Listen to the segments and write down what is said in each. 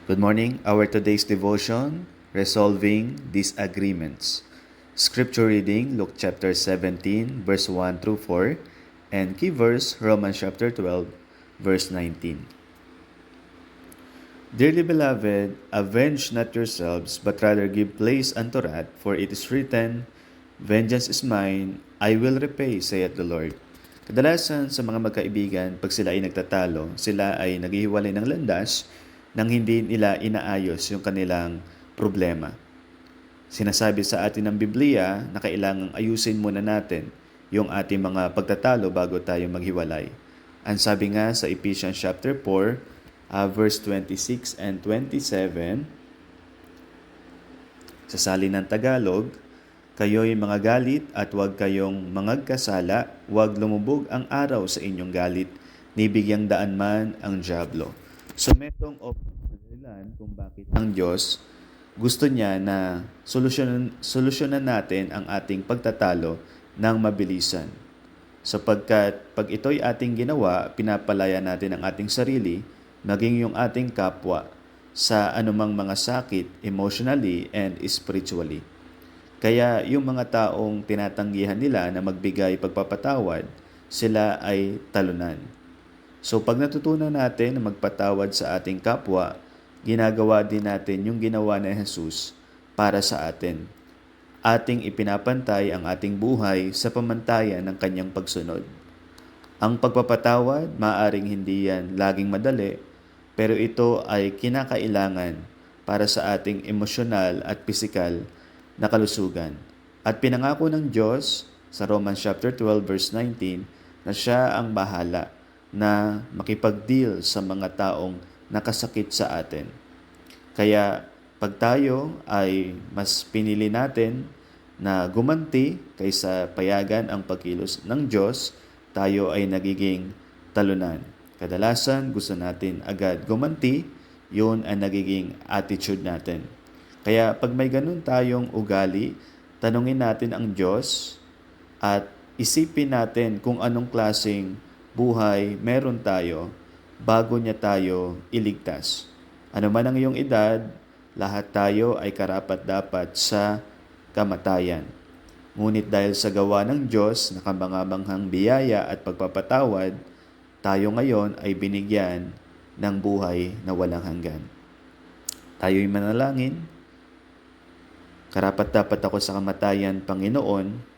Good morning. Our today's devotion, Resolving Disagreements. Scripture reading, Luke chapter 17, verse 1 through 4, and key verse, Romans chapter 12, verse 19. Dearly beloved, avenge not yourselves, but rather give place unto wrath, for it is written, Vengeance is mine, I will repay, saith the Lord. Kadalasan sa mga magkaibigan, pag sila ay nagtatalo, sila ay naghihiwalay ng landas nang hindi nila inaayos yung kanilang problema. Sinasabi sa atin ng Biblia na kailangang ayusin muna natin yung ating mga pagtatalo bago tayo maghiwalay. Ang sabi nga sa Ephesians chapter 4, verse 26 and 27, sa salin ng Tagalog, kayo'y mga galit at huwag kayong mangagkasala, huwag lumubog ang araw sa inyong galit, nibigyang daan man ang dyablo. So, metong dahilan kung bakit ang Diyos gusto niya na solusyonan natin ang ating pagtatalo ng mabilisan. Sapagkat pag ito'y ating ginawa, pinapalaya natin ang ating sarili, maging yung ating kapwa sa anumang mga sakit emotionally and spiritually. Kaya yung mga taong tinatanggihan nila na magbigay pagpapatawad, sila ay talunan. So pag natutunan natin na magpatawad sa ating kapwa, ginagawa din natin yung ginawa ni Jesus para sa atin. Ating ipinapantay ang ating buhay sa pamantayan ng kanyang pagsunod. Ang pagpapatawad, maaring hindi yan laging madali, pero ito ay kinakailangan para sa ating emosyonal at pisikal na kalusugan. At pinangako ng Diyos sa Romans chapter 12 verse 19 na siya ang bahala na makipag-deal sa mga taong nakasakit sa atin. Kaya pag tayo ay mas pinili natin na gumanti kaysa payagan ang pagkilos ng Diyos, tayo ay nagiging talunan. Kadalasan gusto natin agad gumanti, yun ang nagiging attitude natin. Kaya pag may ganun tayong ugali, tanungin natin ang Diyos at isipin natin kung anong klaseng buhay meron tayo bago niya tayo iligtas. Ano man ang iyong edad, lahat tayo ay karapat-dapat sa kamatayan. Ngunit dahil sa gawa ng Diyos na kamangamanghang biyaya at pagpapatawad, tayo ngayon ay binigyan ng buhay na walang hanggan. Tayo'y manalangin. Karapat-dapat ako sa kamatayan, Panginoon,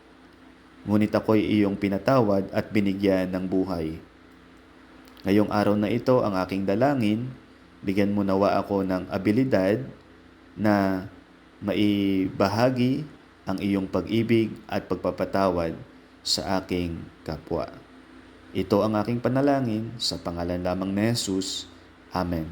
ngunit ako'y iyong pinatawad at binigyan ng buhay. Ngayong araw na ito, ang aking dalangin, bigyan mo nawa ako ng abilidad na maibahagi ang iyong pag-ibig at pagpapatawad sa aking kapwa. Ito ang aking panalangin sa pangalan lamang ni Jesus. Amen.